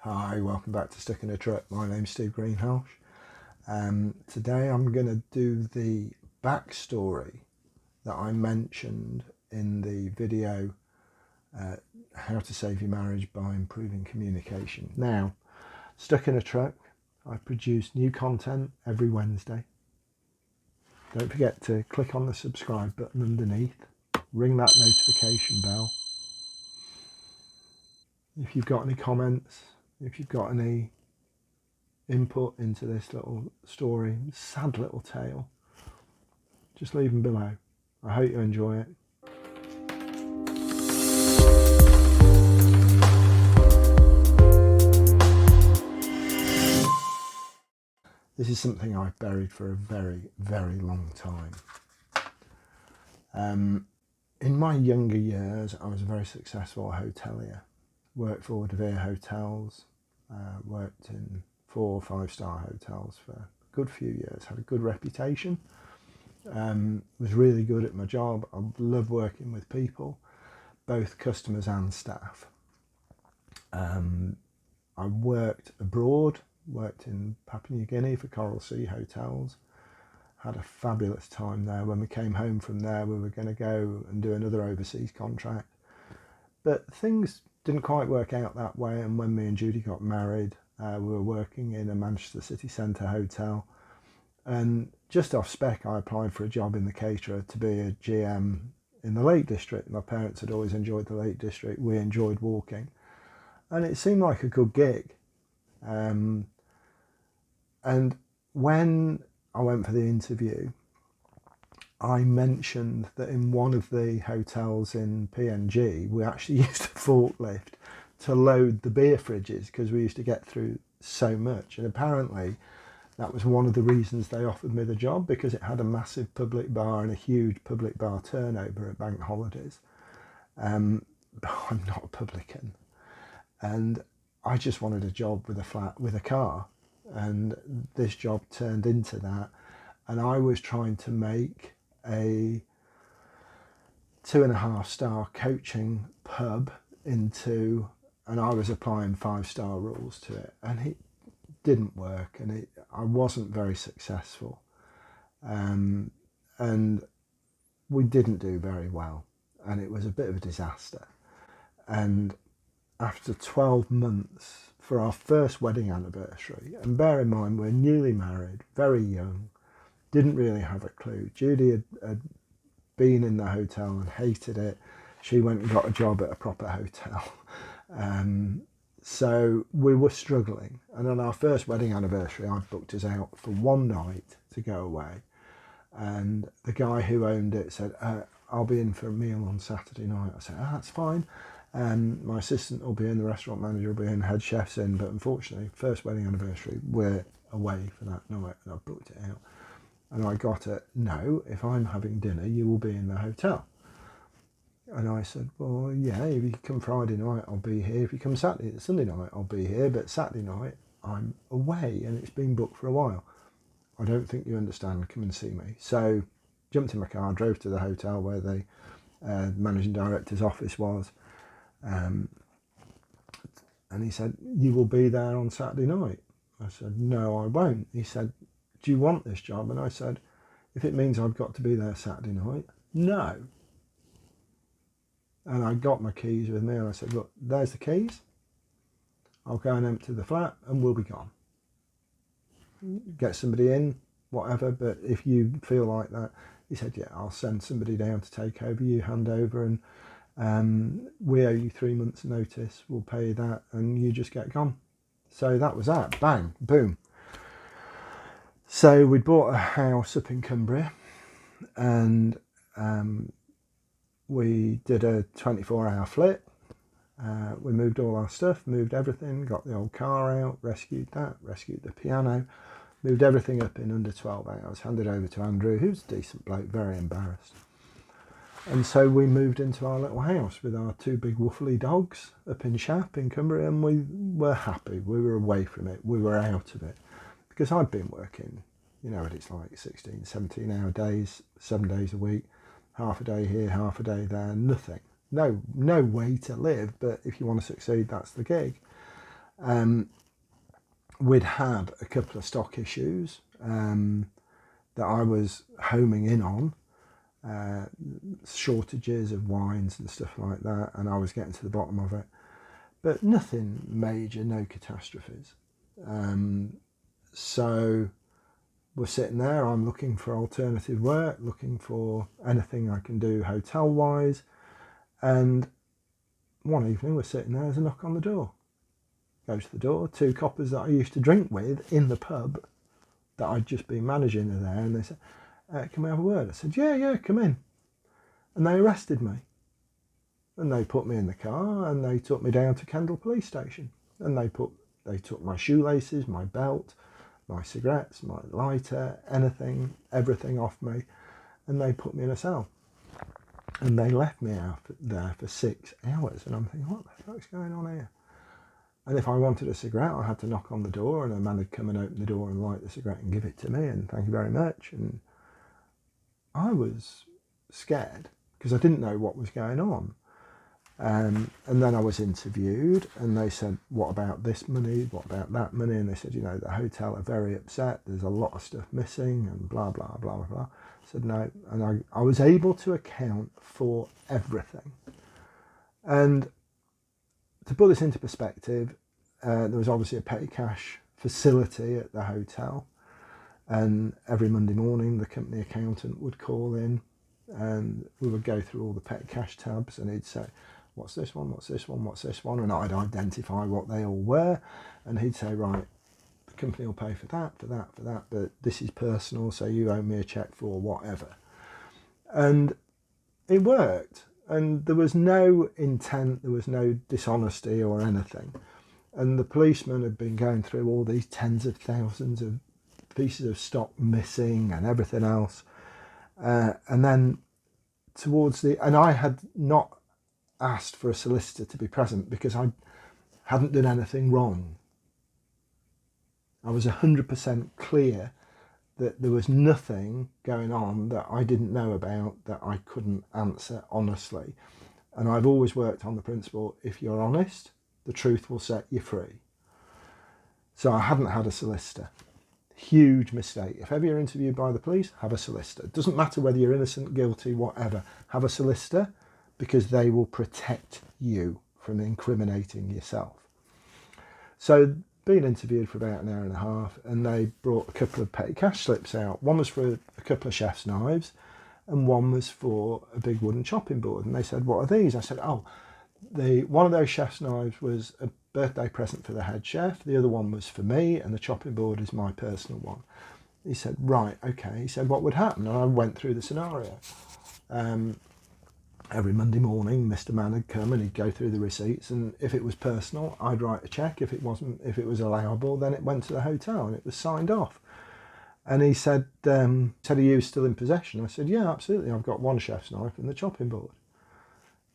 Hi, welcome back to Stuck in a Truck. My name's Steve Greenhalgh. Today I'm going to do the backstory that I mentioned in the video How to Save Your Marriage by Improving Communication. Now, Stuck in a Truck, I produce new content every Wednesday. Don't forget to click on the subscribe button underneath, ring that notification bell. If you've got any comments, if you've got any input into this little story, sad little tale, just leave them below. I hope you enjoy it. This is something I've buried for a very, very long time. In my younger years, I was a very successful hotelier. Worked for Vere Hotels, worked in 4 or 5-star hotels for a good few years, had a good reputation, was really good at my job. I love working with people, both customers and staff. I worked abroad, worked in Papua New Guinea for Coral Sea Hotels, had a fabulous time there. When we came home from there, we were going to go and do another overseas contract, but things didn't quite work out that way. And when me and Judi got married, we were working in a Manchester city centre hotel, and just off spec I applied for a job in the caterer to be a GM in the Lake District. My parents had always enjoyed the Lake District, we enjoyed walking, and it seemed like a good gig. And when I went for the interview, I mentioned that in one of the hotels in PNG, we actually used a forklift to load the beer fridges because we used to get through so much. And apparently that was one of the reasons they offered me the job, because it had a massive public bar and a huge public bar turnover at bank holidays. But I'm not a publican, and I just wanted a job with a flat, with a car, and this job turned into that. And I was trying to make a 2.5-star coaching pub into, and I was applying 5-star rules to it, and it didn't work, and I wasn't very successful, and we didn't do very well, and it was a bit of a disaster. And after 12 months for our first wedding anniversary, and bear in mind we're newly married, very young, didn't really have a clue. Judi had been in the hotel and hated it. She went and got a job at a proper hotel. So we were struggling. And on our first wedding anniversary, I booked us out for one night to go away. And the guy who owned it said, I'll be in for a meal on Saturday night. I said, that's fine. My assistant will be in, the restaurant manager will be in, head chef's in. But unfortunately, first wedding anniversary, we're away for that night, and I booked it out. And I got it, no, if I'm having dinner, you will be in the hotel. And I said, well, yeah, if you come Friday night, I'll be here. If you come Sunday night, I'll be here. But Saturday night, I'm away, and it's been booked for a while. I don't think you understand. Come and see me. So jumped in my car, drove to the hotel where the managing director's office was. And he said, you will be there on Saturday night. I said, no, I won't. He said, do you want this job? And I said, if it means I've got to be there Saturday night, no. And I got my keys with me, and I said, look, there's the keys. I'll go and empty the flat and we'll be gone. Get somebody in, whatever, but if you feel like that. He said, yeah, I'll send somebody down to take over, you hand over, and we owe you 3 months notice, we'll pay you that, and you just get gone. So that was that, bang, boom. So we bought a house up in Cumbria, and we did a 24-hour flip. We moved all our stuff, moved everything, got the old car out, rescued that, rescued the piano, moved everything up in under 12 hours, handed over to Andrew, who's a decent bloke, very embarrassed. And so we moved into our little house with our 2 big woofly dogs up in Shap in Cumbria, and we were happy. We were away from it. We were out of it. Because I'd been working, you know what it's like, 16, 17-hour days, 7 days a week, half a day here, half a day there, nothing. No way to live, but if you want to succeed, that's the gig. We'd had a couple of stock issues that I was homing in on, shortages of wines and stuff like that, and I was getting to the bottom of it. But nothing major, no catastrophes. So we're sitting there, I'm looking for alternative work, looking for anything I can do hotel-wise, and one evening we're sitting there, there's a knock on the door. Go to the door, two coppers that I used to drink with in the pub that I'd just been managing are there, and they said, can we have a word? I said, yeah, come in. And they arrested me. And they put me in the car and they took me down to Kendal police station. And they took my shoelaces, my belt, my cigarettes, my lighter, anything, everything off me. And they put me in a cell. And they left me out there for 6 hours. And I'm thinking, what the fuck's going on here? And if I wanted a cigarette, I had to knock on the door, and a man would come and open the door and light the cigarette and give it to me, and thank you very much. And I was scared because I didn't know what was going on. And then I was interviewed, and they said, what about this money? What about that money? And they said, the hotel are very upset. There's a lot of stuff missing and blah, blah, blah, blah, blah. I said no. And I was able to account for everything. And to put this into perspective, there was obviously a petty cash facility at the hotel, and every Monday morning the company accountant would call in and we would go through all the petty cash tabs, and he'd say, what's this one, what's this one, what's this one, and I'd identify what they all were, and he'd say, right, the company will pay for that, but this is personal, so you owe me a cheque for whatever. And it worked. And there was no intent, there was no dishonesty or anything. And the policeman had been going through all these tens of thousands of pieces of stock missing and everything else. And then and I had not asked for a solicitor to be present because I hadn't done anything wrong. I was 100% clear that there was nothing going on that I didn't know about that I couldn't answer honestly. And I've always worked on the principle, if you're honest, the truth will set you free. So I hadn't had a solicitor. Huge mistake. If ever you're interviewed by the police, have a solicitor. It doesn't matter whether you're innocent, guilty, whatever. Have a solicitor, because they will protect you from incriminating yourself. So been interviewed for about an hour and a half, and they brought a couple of petty cash slips out. One was for a couple of chef's knives, and one was for a big wooden chopping board. And they said, what are these? I said, one of those chef's knives was a birthday present for the head chef. The other one was for me, and the chopping board is my personal one. He said, right, okay. He said, what would happen? And I went through the scenario. Every Monday morning, Mr. Mann would come and he'd go through the receipts, and if it was personal, I'd write a cheque. If it was allowable, then it went to the hotel and it was signed off. And he said, are you still in possession? I said, yeah, absolutely. I've got one chef's knife and the chopping board.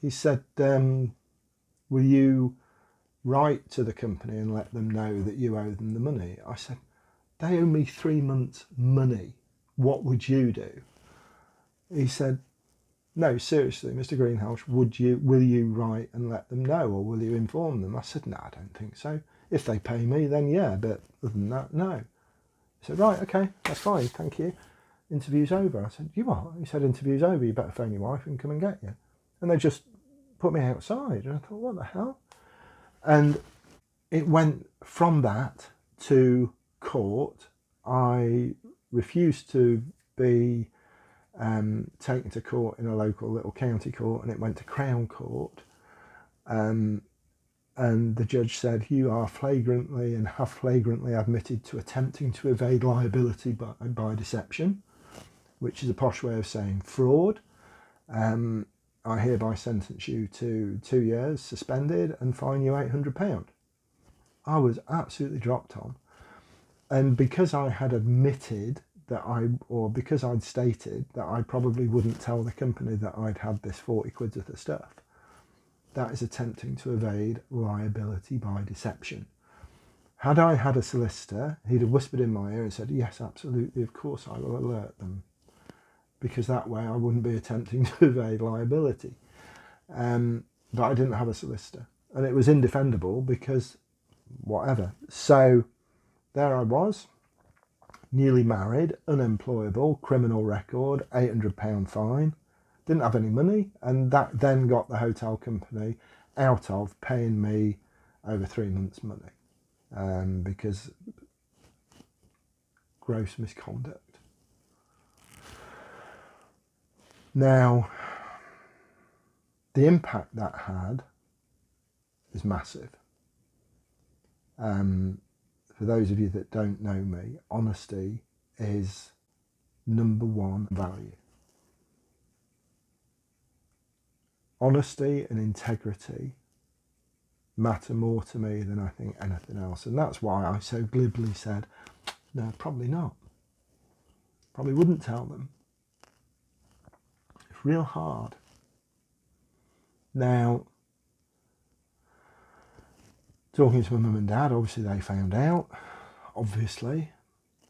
He said, will you write to the company and let them know that you owe them the money? I said, they owe me 3 months' money. What would you do? He said, no, seriously, Mr. Greenhalgh, will you write and let them know, or will you inform them? I said, no, I don't think so. If they pay me, then yeah, but other than that, no. He said, right, okay, that's fine, thank you. Interview's over. I said, you what? He said, interview's over, you better phone your wife and come and get you. And they just put me outside, and I thought, what the hell? And it went from that to court. I refused to be taken to court in a local little county court, and it went to Crown Court. And the judge said, you are flagrantly and have flagrantly admitted to attempting to evade liability by deception, which is a posh way of saying fraud. I hereby sentence you to 2 years suspended and fine you £800. I was absolutely dropped on. And because I had admitted because I'd stated that I probably wouldn't tell the company that I'd had this 40 quid worth of stuff, that is attempting to evade liability by deception. Had I had a solicitor, he'd have whispered in my ear and said, yes, absolutely, of course I will alert them, because that way I wouldn't be attempting to evade liability. But I didn't have a solicitor, and it was indefendible because whatever. So there I was, newly married, unemployable, criminal record, £800 fine, didn't have any money, and that then got the hotel company out of paying me over 3 months' money, because gross misconduct. Now, the impact that had is massive. For those of you that don't know me, honesty is #1 value. Honesty and integrity matter more to me than I think anything else. And that's why I so glibly said, no, probably not. Probably wouldn't tell them. It's real hard. Now, talking to my mum and dad, obviously they found out, obviously.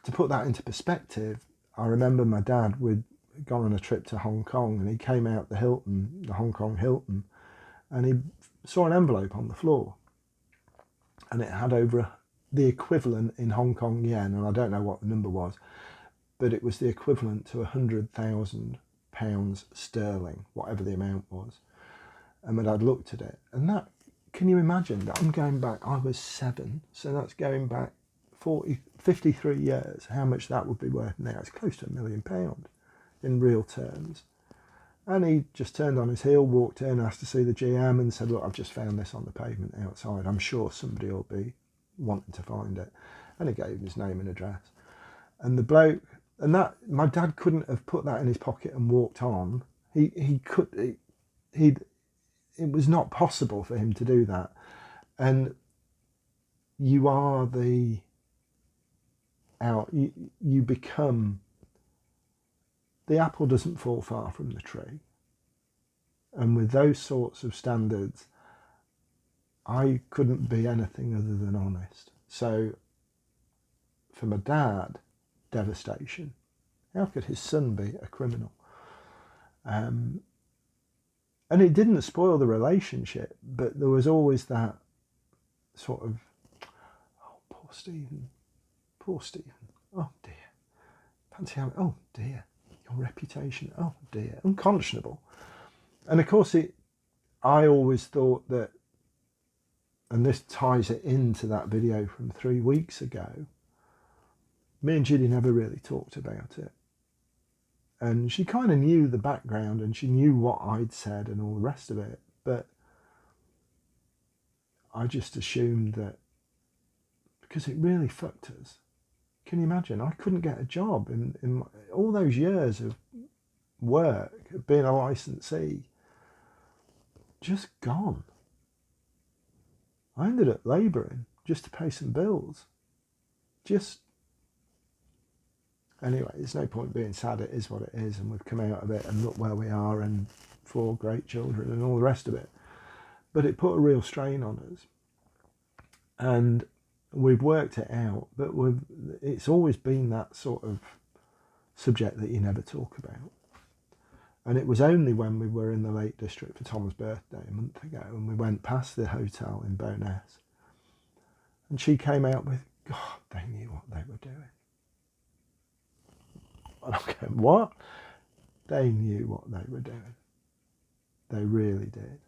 To put that into perspective, I remember my dad, we'd gone on a trip to Hong Kong, and he came out the Hilton, the Hong Kong Hilton, and he saw an envelope on the floor, and it had over the equivalent in Hong Kong yen, and I don't know what the number was, but it was the equivalent to £100,000 sterling, whatever the amount was. And my dad looked at it, and that, can you imagine that? I'm going back, I was 7, so that's going back 53 years, how much that would be worth now. It's close to £1 million in real terms. And he just turned on his heel, walked in, asked to see the GM, and said, look, I've just found this on the pavement outside. I'm sure somebody will be wanting to find it. And he gave him his name and address. And the bloke, and that, my dad couldn't have put that in his pocket and walked on. It was not possible for him to do that. And you are you become, the apple doesn't fall far from the tree. And with those sorts of standards, I couldn't be anything other than honest. So for my dad, devastation. How could his son be a criminal? And it didn't spoil the relationship, but there was always that sort of, oh, poor Stephen, oh dear, fancy having, oh dear, your reputation, oh dear, unconscionable. And of course I always thought that, and this ties it into that video from 3 weeks ago, me and Judi never really talked about it. And she kind of knew the background, and she knew what I'd said and all the rest of it. But I just assumed that, because it really fucked us. Can you imagine? I couldn't get a job in all those years of work, of being a licensee. Just gone. I ended up labouring just to pay some bills. Anyway, there's no point being sad. It is what it is, and we've come out of it, and look where we are, and 4 great children and all the rest of it. But it put a real strain on us, and we've worked it out, but it's always been that sort of subject that you never talk about. And it was only when we were in the Lake District for Tom's birthday a month ago, and we went past the hotel in Bowness, and she came out with, God, they knew what they were doing. And I'm going, what? They knew what they were doing. They really did.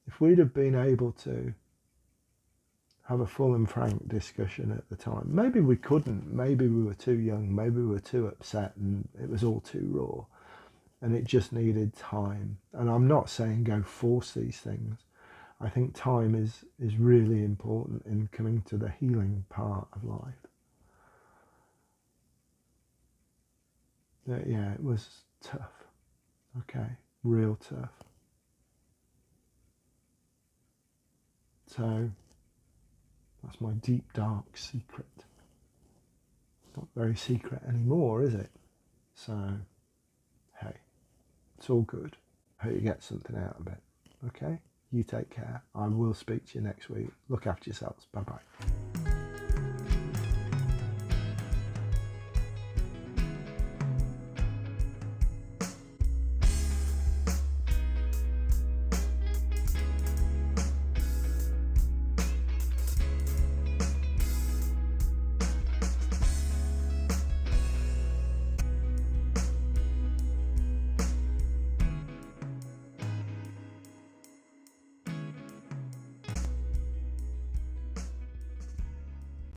If we'd have been able to have a full and frank discussion at the time, maybe we couldn't, maybe we were too young, maybe we were too upset, and it was all too raw, and it just needed time. And I'm not saying go force these things. I think time is really important in coming to the healing part of life. But yeah, it was tough. Okay, real tough. So that's my deep, dark secret. Not very secret anymore, is it? So, hey, it's all good. Hope you get something out of it. Okay? You take care. I will speak to you next week. Look after yourselves. Bye-bye.